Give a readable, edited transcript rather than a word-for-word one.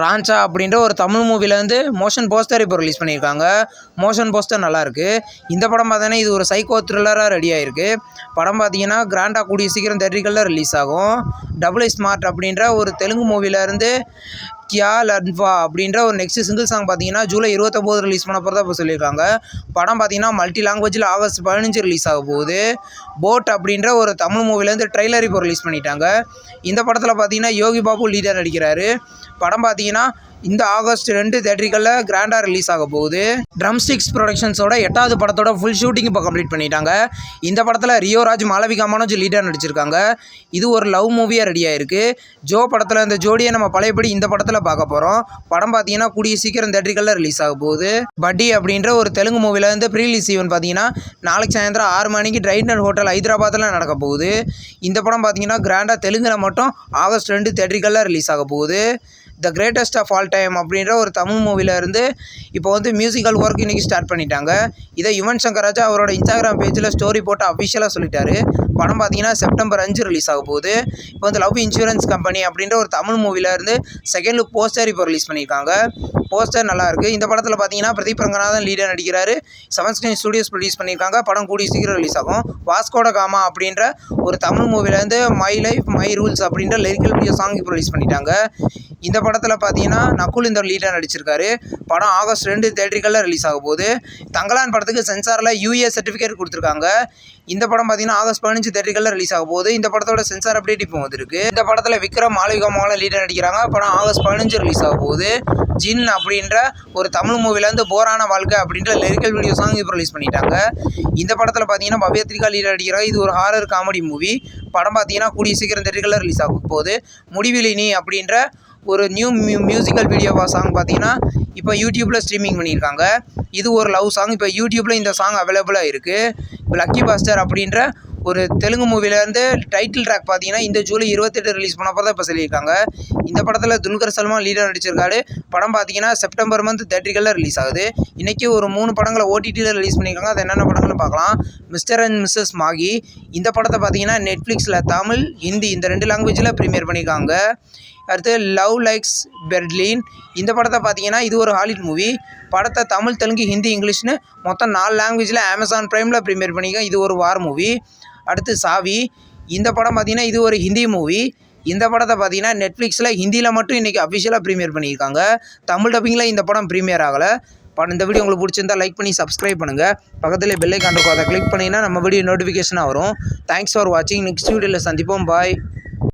ராஞ்சா அப்படின்ற ஒரு Tamil மூவிலேருந்து motion poster இப்போ ரிலீஸ் பண்ணியிருக்காங்க. மோஷன் போஸ்டர் நல்லாயிருக்கு. இந்த படம் பார்த்தீங்கன்னா இது ஒரு சைக்கோ த்ரில்லராக ரெடி ஆகிருக்கு. படம் பார்த்தீங்கன்னா கிராண்டாக கூடிய சீக்கிரம் தேட்டரிகளில் ரிலீஸ் ஆகும். டபுள் ஸ்மார்ட் அப்படின்ற ஒரு தெலுங்கு மூவிலேருந்து கியா லட்வா அப்படின்ற ஒரு நெக்ஸ்ட் சிங்கிள் சாங் பார்த்தீங்கன்னா ஜூலை 29 ரிலீஸ் பண்ண போகிறதா இப்போ சொல்லியிருக்காங்க. படம் பார்த்தீங்கன்னா மல்டி லாங்குவேஜில் ஆகஸ்ட் 15 ரிலீஸ் ஆக போகுது. போட் அப்படின்ற ஒரு தமிழ் மூவிலேருந்து ட்ரெய்லர் இப்போ ரிலீஸ் பண்ணிட்டாங்க. இந்த படத்தில் பார்த்தீங்கன்னா யோகி பாபு லீடர் நடிக்கிறாரு. படம் பார்த்தீங்கன்னா இந்த ஆகஸ்ட் 2 தேட்டரிகளில் கிராண்டாக ரிலீஸ் ஆக போகுது. ட்ரம்ஸ்டிக்ஸ் ப்ரொடக்ஷன்ஸோட 8வது படத்தோட ஃபுல் ஷூட்டிங் இப்போ கம்ப்ளீட் பண்ணிட்டாங்க. இந்த படத்தில் ரியோராஜ், மாளவிகா மனோஜ் லீடர் நடிச்சிருக்காங்க. இது ஒரு லவ் மூவியாக ரெடி ஆயிருக்கு. ஜோ படத்தில் இந்த ஜோடியை நம்ம பழையபடி இந்த படத்தில் பார்க்க போகிறோம். படம் பார்த்தீங்கன்னா கூடிய சீக்கிரம் தேட்டரிகளில் ரிலீஸ் ஆக போகுது. பட்டி அப்படின்ற ஒரு தெலுங்கு மூவிலேருந்து ப்ரீ ரிலீஸ் ஈவென்ட் பார்த்தீங்கன்னா நாளைக்கு சாயந்தரம் 6 மணிக்கு ட்ரைடன் ஹோட்டல் ஹைதராபாத்தில் நடக்க போகுது. இந்த படம் பார்த்தீங்கன்னா கிராண்டாக தெலுங்கில் மட்டும் ஆகஸ்ட் 2 தேட்டரிகளில் ரிலீஸ் ஆக போகுது. The greatest of all time அப்படின்ற ஒரு தமிழ் மூவிலேருந்து இப்போ வந்து மியூசிக்கல் ஒர்க் இன்றைக்கி ஸ்டார்ட் பண்ணிட்டாங்க. இதை யுவன் சங்கர் ராஜா அவரோட இன்ஸ்டாகிராம் பேஜில் ஸ்டோரி போட்டு அஃபிஷியலாக சொல்லிட்டாரு. படம் பார்த்தீங்கன்னா செப்டம்பர் 5 ரிலீஸ் ஆக போகுது. இப்போ வந்து லவ் இன்சூரன்ஸ் கம்பெனி அப்படின்ற ஒரு தமிழ் மூவிலேருந்து செகண்ட் லுக் போஸ்டர் இப்போ ரிலீஸ் பண்ணியிருக்காங்க. போஸ்டர் நல்லாயிருக்கு. இந்த படத்தில் பார்த்தீங்கன்னா பிரதீப் ரங்கநாதன் லீடர் நடிக்கிறாரு. 7 ஸ்க்ரீன் ஸ்டுடியோஸ் ப்ரொடியூஸ் பண்ணியிருக்காங்க. படம் கூடிய சீக்கிரம் ரிலீஸ் ஆகும். வாஸ்கோட காமா அப்படின்ற ஒரு தமிழ் மூவிலேருந்து மை லைஃப் மை ரூல்ஸ் அப்படின்ற லிரிக்கல் வீடியோ சாங் இப்போ ரிலீஸ் பண்ணிட்டாங்க. இந்த படத்தில் பார்த்தீங்கன்னா நகுல் இந்த லீடர் நடிச்சிருக்காரு. படம் ஆகஸ்ட் 2 தேட்டரிகளில் ரிலீஸ் ஆக போகுது. தங்கலான் படத்துக்கு சென்சாரில் யூஏ சர்டிஃபிகேட் கொடுத்துருக்காங்க. இந்த படம் பார்த்தீங்கன்னா ஆகஸ்ட் 15 தேட்டரிகளில் ரிலீஸ் ஆக போகுது. இந்த படத்தோட சென்சார் அப்டேட் இப்போ வந்துருக்கு. இந்த படத்தில் விக்ரம், மாளவிகா மோகன் லீடர் நடிக்கிறாங்க. படம் ஆகஸ்ட் 15 ரிலீஸ் ஆக போகுது. ஜின் அப்படின்ற ஒரு தமிழ் மூவிலேருந்து போரான வாழ்க்கை அப்படின்ற லிரிக்கல் வீடியோ சாங் இப்போ ரிலீஸ் பண்ணிட்டாங்க. இந்த படத்தில் பார்த்தீங்கன்னா பவ்யத்ரிகா லீடர் நடிக்கிறாங்க. இது ஒரு ஹாரர் காமெடி மூவி. படம் பார்த்தீங்கன்னா கூடிய சீக்கிரம் தேட்டரிகளில் ரிலீஸ் ஆக போகுது. முடிவிலி நீ அப்படின்ற ஒரு நியூ மியூசிக்கல் வீடியோவா சாங் பார்த்தீங்கன்னா இப்போ யூடியூப்பில் ஸ்ட்ரீமிங் பண்ணியிருக்காங்க. இது ஒரு லவ் சாங். இப்போ யூடியூப்பில் இந்த சாங் அவைலபிளாக இருக்குது. இப்போ லக்கி பாஸ்டர் அப்படின்ற ஒரு தெலுங்கு மூவிலேருந்து டைட்டில் ட்ராக் பார்த்தீங்கன்னா இந்த ஜூலை 28 ரிலீஸ் பண்ண போகிறதா இப்போ சொல்லியிருக்காங்க. இந்த படத்தில் துல்கர் சல்மான் லீடர் நடிச்சிருக்காரு. படம் பார்த்தீங்கன்னா செப்டம்பர் மந்த் தேட்டரிகளில் ரிலீஸ் ஆகுது. இன்றைக்கி ஒரு 3 படங்களை ஓடிடியில் ரிலீஸ் பண்ணியிருக்காங்க. அது என்னென்ன படங்கள்னு பார்க்கலாம். மிஸ்டர் அண்ட் மிஸ்ஸஸ் மாகி. இந்த படத்தை பார்த்தீங்கன்னா நெட்ஃப்ளிக்ஸில் தமிழ், ஹிந்தி இந்த 2 லாங்குவேஜில் ப்ரீமியர் பண்ணியிருக்காங்க. அடுத்து லவ் லைக்ஸ் பெர்லின். இந்த படத்தை பார்த்தீங்கன்னா இது ஒரு ஹாலிவுட் மூவி. படத்தை தமிழ், தெலுங்கு, ஹிந்தி, இங்கிலீஷ்னு மொத்தம் 4 லாங்குவேஜில் அமேசான் ப்ரைமில் ப்ரீமியர் பண்ணியிருக்காங்க. இது ஒரு வார் மூவி. அடுத்து சாவி. இந்த படம் பார்த்தீங்கன்னா இது ஒரு ஹிந்தி மூவி. இந்த படத்தை பார்த்தீங்கன்னா நெட்ஃப்ளிக்ஸில் ஹிந்தியில் மட்டும் இன்றைக்கி அஃபிஷியலாக ப்ரீமியர் பண்ணியிருக்காங்க. தமிழ் டப்பிங்கில் இந்த படம் ப்ரீமியர் ஆகலை. இந்த வீடியோ உங்களுக்கு பிடிச்சிருந்தால் லைக் பண்ணி சப்ஸ்கிரைப் பண்ணுங்கள். பக்கத்தில் பெல் ஐகான் இருக்கும், அதை கிளிக் பண்ணிங்கன்னா நம்ம வீடியோ நோட்டிஃபிகேஷனாக வரும். தேங்க்ஸ் ஃபார் வாட்சிங். நெக்ஸ்ட் வீடியோவில் சந்திப்போம். பாய்.